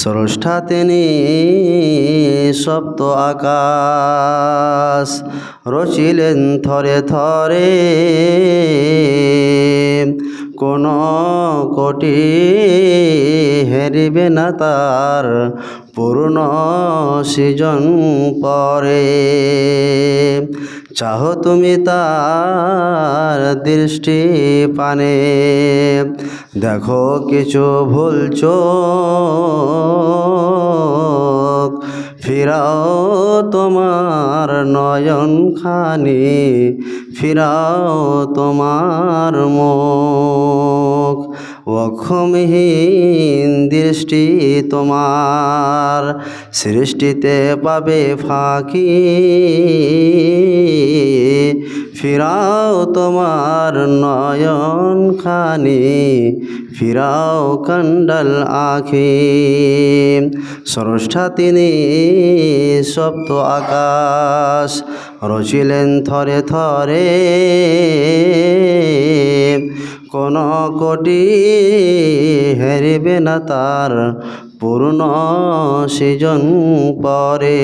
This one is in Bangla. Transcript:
স্রষ্টা তিনি সপ্ত আকাশ রচিলেন থরে থরে, কোন কোটি হেরিবে না তার পূর্ণ সৃজন পরে। চাহো তুমি তার দৃষ্টি পানে, দেখো কিছু ভুল চোখ, ফিরাও তোমার নয়ন খানি, ফিরাও তোমার মুখ। অক্ষমহীন দৃষ্টি তোমার, সৃষ্টিতে পাবে ফাঁকি, ফিরাও তোমার নয়ন খানি, ফিরাও কান্ডাল আঁখি। স্রষ্টা তিনি সপ্ত আকাশ রচিলেন থরে থরে, কোন কোটি হেরিবে না তার পূর্ণ সৃজন পরে।